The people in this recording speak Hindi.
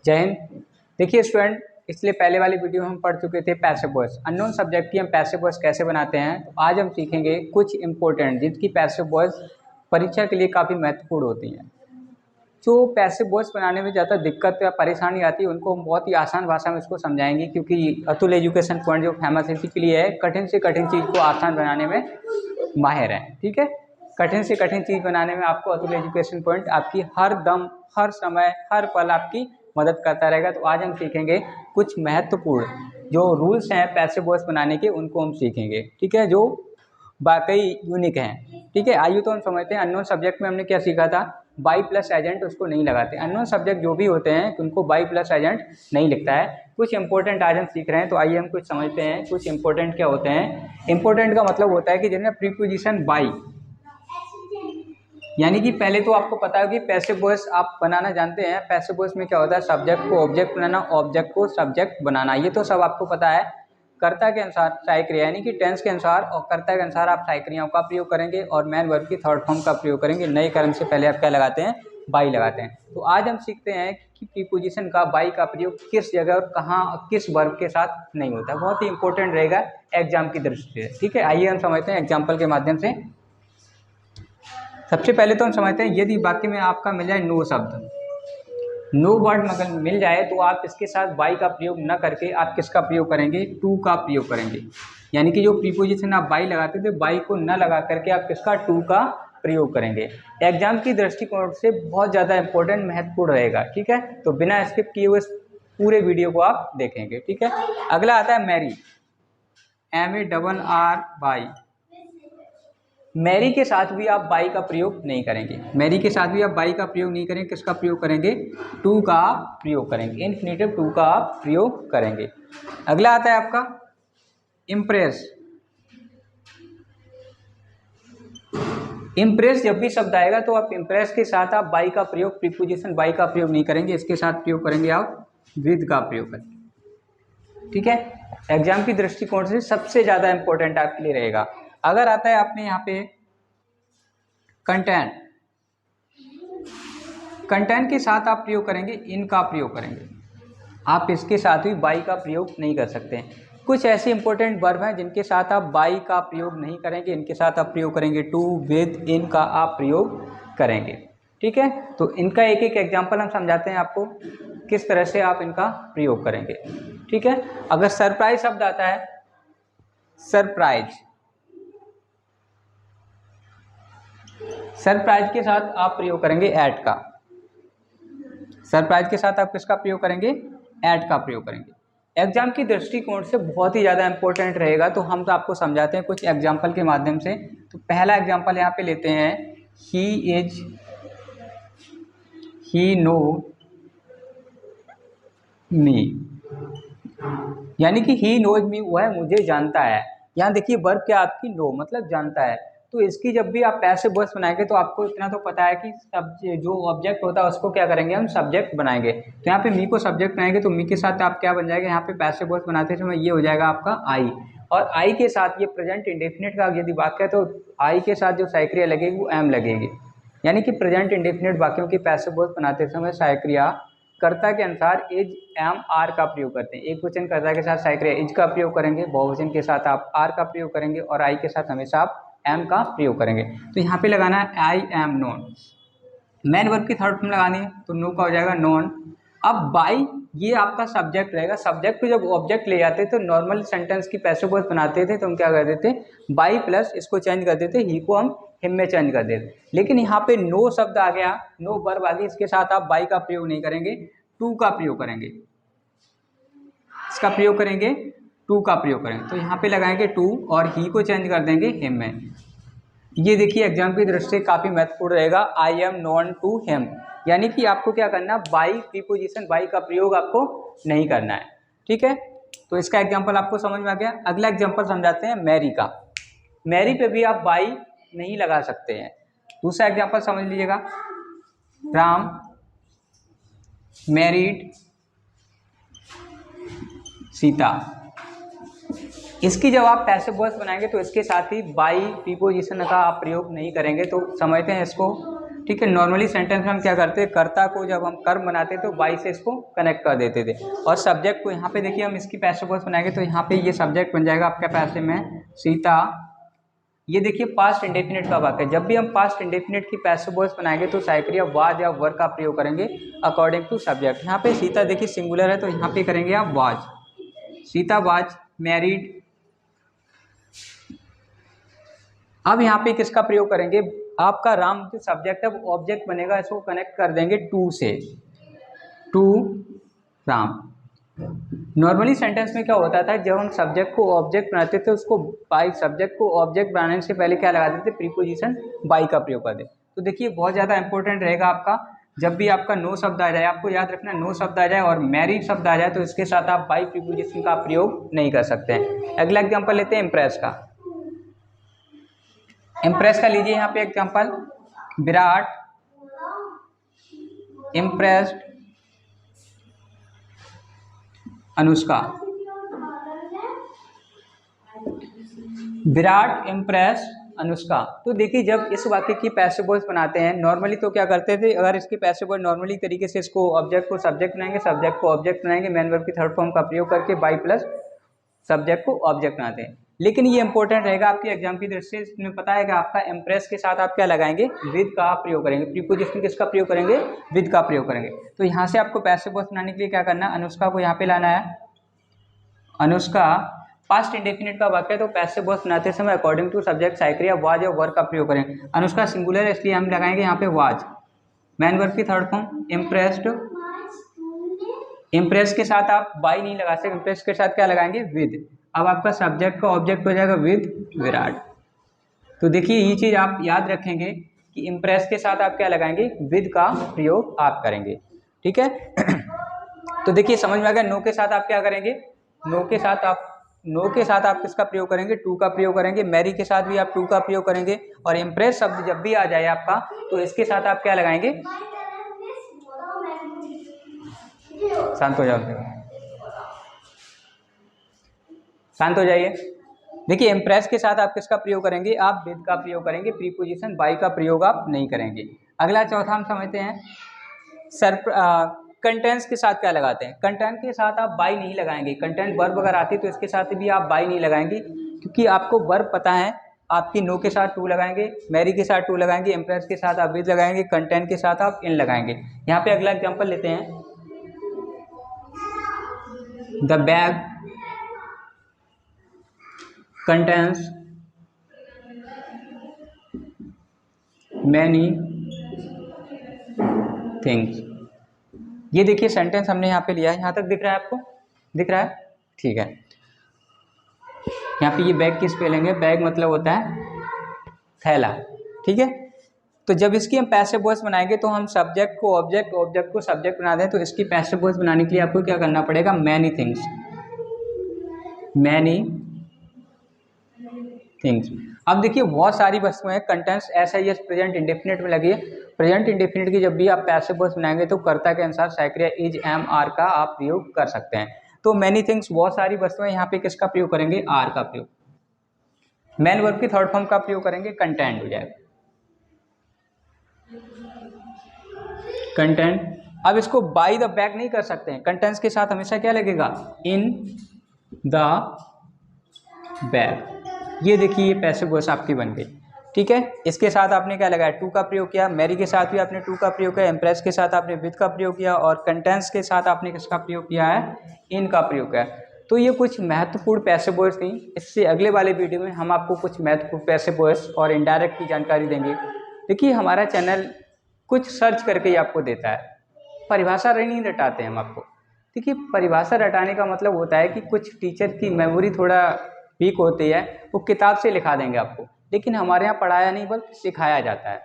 जय हिंद। देखिए स्टूडेंट, इसलिए पहले वाली वीडियो में हम पढ़ चुके थे पैसिव वॉइस, अननोन सब्जेक्ट की हम पैसिव वॉइस कैसे बनाते हैं। तो आज हम सीखेंगे कुछ इंपॉर्टेंट जिनकी पैसिव वॉइस परीक्षा के लिए काफ़ी महत्वपूर्ण होती हैं। जो पैसिव वॉइस बनाने में ज़्यादा दिक्कत या परेशानी आती है उनको हम बहुत ही आसान भाषा में इसको समझाएंगे, क्योंकि अतुल एजुकेशन पॉइंट जो फेमस इसी के लिए है, कठिन से कठिन चीज़ को आसान बनाने में माहिर है। ठीक है, कठिन से कठिन चीज़ बनाने में आपको अतुल एजुकेशन पॉइंट आपकी हर दम, हर समय, हर पल आपकी मदद करता रहेगा। तो आज हम सीखेंगे कुछ महत्वपूर्ण जो रूल्स हैं पैसिव वॉइस बनाने के, उनको हम सीखेंगे। ठीक है, जो वाकई यूनिक हैं। ठीक है, आइए तो हम समझते हैं। अननोन सब्जेक्ट में हमने क्या सीखा था, बाई प्लस एजेंट उसको नहीं लगाते। अननोन सब्जेक्ट जो भी होते हैं उनको बाई प्लस एजेंट नहीं लिखता है। कुछ इंपॉर्टेंट आज हम सीख रहे हैं, तो आइए हम कुछ समझते हैं। कुछ इंपॉर्टेंट क्या होते हैं। इंपॉर्टेंट का मतलब होता है कि जिनमें प्रीपोजिशन बाई, यानी कि पहले तो आपको पता है कि पैसिव वॉइस आप बनाना जानते हैं। पैसिव वॉइस में क्या होता है, सब्जेक्ट को ऑब्जेक्ट बनाना, ऑब्जेक्ट को सब्जेक्ट बनाना, ये तो सब आपको पता है। कर्ता के अनुसार सहायक क्रिया, यानी कि टेंस के अनुसार और कर्ता के अनुसार आप सहायक क्रियाओं का प्रयोग करेंगे और मैन वर्ब की थर्ड फॉर्म का प्रयोग करेंगे। नए कर्म से पहले आप क्या लगाते हैं, बाई लगाते हैं। तो आज हम सीखते हैं कि प्रीपोजिशन का बाई का प्रयोग किस जगह और कहाँ किस वर्ब के साथ नहीं होता। बहुत ही इंपॉर्टेंट रहेगा एग्जाम की दृष्टि से। ठीक है, आइए हम समझते हैं एग्जाम्पल के माध्यम से। सबसे पहले तो हम समझते हैं, यदि वाक्य में आपका मिल जाए नो शब्द, नो वर्ड अगर मिल जाए तो आप इसके साथ बाई का प्रयोग न करके आप किसका प्रयोग करेंगे, टू का प्रयोग करेंगे। यानी कि जो प्रीपोजिशन आप बाई लगाते थे, बाई को न लगा करके आप किसका, टू का प्रयोग करेंगे। एग्जाम की दृष्टिकोण से बहुत ज़्यादा इंपॉर्टेंट, महत्वपूर्ण रहेगा। ठीक है, तो बिना स्किप किए हुए पूरे वीडियो को आप देखेंगे। ठीक है, अगला आता है मैरी, MARR, मैरी के साथ भी आप बाई का प्रयोग नहीं करेंगे। मैरी के साथ भी आप बाई का प्रयोग नहीं करेंगे। किसका प्रयोग करेंगे, टू का प्रयोग करेंगे। इन्फिनेटिव टू का आप प्रयोग करेंगे। अगला आता है आपका इम्प्रेस। इम्प्रेस जब भी शब्द आएगा तो आप इम्प्रेस के साथ आप बाई का प्रयोग, प्रीपोजिशन बाई का प्रयोग नहीं करेंगे। इसके साथ प्रयोग करेंगे आप विद का प्रयोग करेंगे। ठीक है, एग्जाम की दृष्टिकोण से सबसे ज्यादा इंपॉर्टेंट आपके लिए रहेगा। अगर आता है आपने यहाँ पे कंटेंट, कंटेंट के साथ आप प्रयोग करेंगे इन का प्रयोग करेंगे। आप इसके साथ भी बाई का प्रयोग नहीं कर सकते। कुछ ऐसे इंपॉर्टेंट वर्ब हैं जिनके साथ आप बाई का प्रयोग नहीं करेंगे, इनके साथ आप प्रयोग करेंगे टू, विद, इन का आप प्रयोग करेंगे। ठीक है, तो इनका एक एक एग्जाम्पल हम समझाते हैं आपको किस तरह से आप इनका प्रयोग करेंगे। ठीक है, अगर सरप्राइज शब्द आता है, सरप्राइज, सरप्राइज के साथ आप प्रयोग करेंगे ऐट का। सरप्राइज के साथ आप किसका प्रयोग करेंगे, ऐट का प्रयोग करेंगे। एग्जाम की दृष्टिकोण से बहुत ही ज़्यादा इंपॉर्टेंट रहेगा। तो हम तो आपको समझाते हैं कुछ एग्जाम्पल के माध्यम से। तो पहला एग्जाम्पल यहाँ पे लेते हैं, ही इज, ही नो मी, यानी कि ही नोज मी, वह मुझे जानता है। यहाँ देखिए वर्ब क्या आपकी, नो, मतलब जानता है। तो इसकी जब भी आप पैसिव वॉइस बनाएंगे तो आपको इतना तो पता है कि सब जो ऑब्जेक्ट होता है उसको क्या करेंगे, हम सब्जेक्ट बनाएंगे। तो यहाँ पे मी को सब्जेक्ट बनाएंगे तो मी के साथ आप क्या बन जाएगा, यहाँ पे पैसिव वॉइस बनाते समय ये हो जाएगा आपका आई। और आई के साथ ये प्रेजेंट इंडेफिनिट का यदि वाक्य है तो आई के साथ जो सहायक क्रिया लगेगी वो एम लगेगी। यानी कि प्रेजेंट इंडेफिनिट वाक्यों की पैसिव वॉइस बनाते समय सहायक क्रिया कर्ता के अनुसार इज, एम, आर का प्रयोग करते हैं। एक वचन कर्ता के साथ सहायक क्रिया इज का प्रयोग करेंगे, बहुवचन के साथ आप आर का प्रयोग करेंगे और आई के साथ हमेशा आप एम का प्रयोग करेंगे। तो यहाँ पे लगाना है आई एम नोन। मैन वर्ब की थर्ड फॉर्म लगानी है तो नो का हो जाएगा नोन। अब बाई, ये आपका सब्जेक्ट रहेगा। सब्जेक्ट को जब ऑब्जेक्ट ले जाते तो नॉर्मल सेंटेंस की पैसिव वॉइस बनाते थे तो हम क्या कर देते, बाई प्लस इसको चेंज कर देते, ही को हम हिम में चेंज कर देते। लेकिन यहाँ पे नो शब्द आ गया, नो वर्ब आ गई, इसके साथ आप बाई का प्रयोग नहीं करेंगे, टू का प्रयोग करेंगे। इसका प्रयोग करेंगे, टू का प्रयोग करेंगे। तो यहाँ पे लगाएंगे टू और ही को चेंज कर देंगे हिम में। ये देखिए एग्जाम की दृष्टि से काफी महत्वपूर्ण रहेगा, I am known to him. यानी कि आपको क्या करना, बाई, प्रीपोजिशन बाई का प्रयोग आपको नहीं करना है। ठीक है, तो इसका एग्जांपल आपको समझ में आ गया। अगला एग्जांपल समझाते हैं मैरी का। मैरी पे भी आप बाई नहीं लगा सकते हैं। दूसरा एग्जांपल समझ लीजिएगा, राम मैरिड सीता। इसकी जब आप पैसिव वॉइस बनाएंगे तो इसके साथ ही बाई प्रीपोजिशन का आप प्रयोग नहीं करेंगे। तो समझते हैं इसको। ठीक है। नॉर्मली सेंटेंस में हम क्या करते हैं, कर्ता को जब हम कर्म बनाते तो बाई से इसको कनेक्ट कर देते थे, और सब्जेक्ट को यहाँ पे देखिए हम इसकी पैसिव वॉइस बनाएंगे तो यहाँ पे ये सब्जेक्ट बन जाएगा आपका पैसिव में सीता। ये देखिए पास्ट इंडेफिनिट का वाक्य है, जब भी हम पास्ट इंडेफिनिट की पैसिव वॉइस बनाएंगे तो साइक्रिया वाज या वर का प्रयोग करेंगे अकॉर्डिंग टू सब्जेक्ट। यहाँ पे सीता देखिए सिंगुलर है तो यहाँ पे करेंगे आप वाज, सीता वाज मैरिड। अब यहाँ पे किसका प्रयोग करेंगे, आपका राम जो सब्जेक्ट है वो ऑब्जेक्ट बनेगा, इसको कनेक्ट कर देंगे टू से, टू राम। नॉर्मली सेंटेंस में क्या होता था, जब हम सब्जेक्ट को ऑब्जेक्ट बनाते थे उसको बाई, सब्जेक्ट को ऑब्जेक्ट बनाने से पहले क्या लगाते थे, प्रीपोजिशन बाई का प्रयोग करते। तो देखिए बहुत ज़्यादा इंपॉर्टेंट रहेगा आपका, जब भी आपका नो शब्द आ जाए, आपको याद रखना नो शब्द आ जाए और मैरिड शब्द आ जाए तो इसके साथ आप बाई प्रीपोजिशन का प्रयोग नहीं कर सकते हैं। अगला एग्जाम्पल लेते हैं इम्प्रेस का। इम्प्रेस का लीजिए यहाँ पे example, Virat impressed Anushka, Virat impress Anushka. तो देखिए जब इस वाक्य की पैसिव वॉइस बनाते हैं नॉर्मली तो क्या करते थे, अगर इसकी पैसिव वॉइस नॉर्मली तरीके से इसको ऑब्जेक्ट को सब्जेक्ट बनाएंगे, सब्जेक्ट को ऑब्जेक्ट बनाएंगे, मेन वर्ब की थर्ड फॉर्म का प्रयोग करके बाई प्लस सब्जेक्ट को ऑब्जेक्ट बनाते हैं। लेकिन ये इंपॉर्टेंट रहेगा आपके एग्जाम की दृष्टि से, इसमें पता है कि आपका इम्प्रेस के साथ आप क्या लगाएंगे, विद का प्रयोग करेंगे, प्रीपोजिशन किसका प्रयोग करेंगे, विद का प्रयोग करेंगे। तो यहाँ से आपको पैसिव वॉइस बनाने के लिए क्या करना है, अनुष्का को यहाँ पे लाना है। अनुष्का पास्ट इंडेफिनिट का वाक्य है तो पैसिव वॉइस बनाते समय अकॉर्डिंग टू सब्जेक्ट साइक्रिया वाज और वर का प्रयोग करें। अनुष्का सिंगुलर है इसलिए हम लगाएंगे यहाँ पे वाज, मैन वर्ब की थर्ड फॉर्म इम्प्रेस्ड। इम्प्रेस के साथ आप बाई नहीं लगा सकते, इम्प्रेस के साथ क्या लगाएंगे, विद। अब आपका सब्जेक्ट का ऑब्जेक्ट हो जाएगा विद विराट। तो देखिए ये चीज़ आप याद रखेंगे कि इम्प्रेस के साथ आप क्या लगाएंगे, विद का प्रयोग आप करेंगे, ठीक है। तो देखिए समझ में आ गया, नो के साथ आप क्या करेंगे, नो के साथ आप किसका प्रयोग करेंगे, टू का प्रयोग करेंगे। मैरी के साथ भी आप टू का प्रयोग करेंगे, और इम्प्रेस शब्द जब भी आ जाए आपका तो इसके साथ आप क्या लगाएंगे, शांत हो जाओ, शांत हो जाइए। देखिए इम्प्रेस के साथ आप किसका प्रयोग करेंगे, आप विद का प्रयोग करेंगे, प्रीपोजिशन बाई का प्रयोग आप नहीं करेंगे। अगला चौथा हम समझते हैं कंटेंट्स के साथ क्या लगाते हैं। कंटेंट के साथ आप बाई नहीं लगाएंगे, कंटेंट वर्ब अगर आती है तो इसके साथ भी आप बाई नहीं लगाएंगे, क्योंकि आपको वर्ब पता है। आपकी नो के साथ टू लगाएंगे, मैरी के साथ टू लगाएंगे, इम्प्रेस के साथ आप विद लगाएंगे, कंटेंट के साथ आप इन लगाएंगे। यहाँ पे अगला एग्जाम्पल लेते हैं, the bag contains many things. ये देखिए सेंटेंस हमने यहाँ पे लिया है, यहाँ तक दिख रहा है आपको, दिख रहा है, ठीक है। यहाँ पे ये बैग की स्पेलिंग है, बैग मतलब होता है थैला, ठीक है। तो जब इसकी हम पैसिव वॉइस बनाएंगे तो हम सब्जेक्ट को ऑब्जेक्ट, ऑब्जेक्ट को सब्जेक्ट बना दें, तो इसकी पैसिव वॉइस बनाने के लिए आपको क्या करना पड़ेगा, मैनी थिंग्स, मैनी थिंग्स। अब देखिए बहुत सारी वस्तुएं हैं, कंटेंट्स ऐसा ही प्रेजेंट इंडेफिनिट में लगी है। प्रेजेंट इंडेफिनिट की जब भी आप पैसिव वॉइस बनाएंगे तो कर्ता के अनुसार साइक्रिया इज, एम, आर का आप प्रयोग कर सकते हैं। तो मैनी थिंग्स बहुत सारी वस्तुएं, यहाँ पे किसका प्रयोग करेंगे, आर का प्रयोग। मेन वर्ब की थर्ड फॉर्म का प्रयोग करेंगे, कंटेंट हो जाएगा, कंटेंट। अब इसको बाय द बैग नहीं कर सकते हैं, कंटेंट्स के साथ हमेशा क्या लगेगा, इन द बैग। ये देखिए ये पैसिव वॉइस आपकी बन गई, ठीक है। इसके साथ आपने क्या लगाया, टू का प्रयोग किया, मैरी के साथ भी आपने टू का प्रयोग किया, इम्प्रेस के साथ आपने विद का प्रयोग किया, और कंटेंट्स के साथ आपने किसका प्रयोग किया है, इन का प्रयोग किया। तो ये कुछ महत्वपूर्ण पैसिव वॉइस थी। इससे अगले वाले वीडियो में हम आपको कुछ महत्वपूर्ण पैसिव वॉइस और इनडायरेक्ट की जानकारी देंगे। देखिए हमारा चैनल कुछ सर्च करके ही आपको देता है, परिभाषा नहीं रटाते हम आपको। देखिए परिभाषा रटाने का मतलब होता है कि कुछ टीचर की मेमोरी थोड़ा वीक होती है, वो किताब से लिखा देंगे आपको, लेकिन हमारे यहाँ पढ़ाया नहीं बल्कि सिखाया जाता है।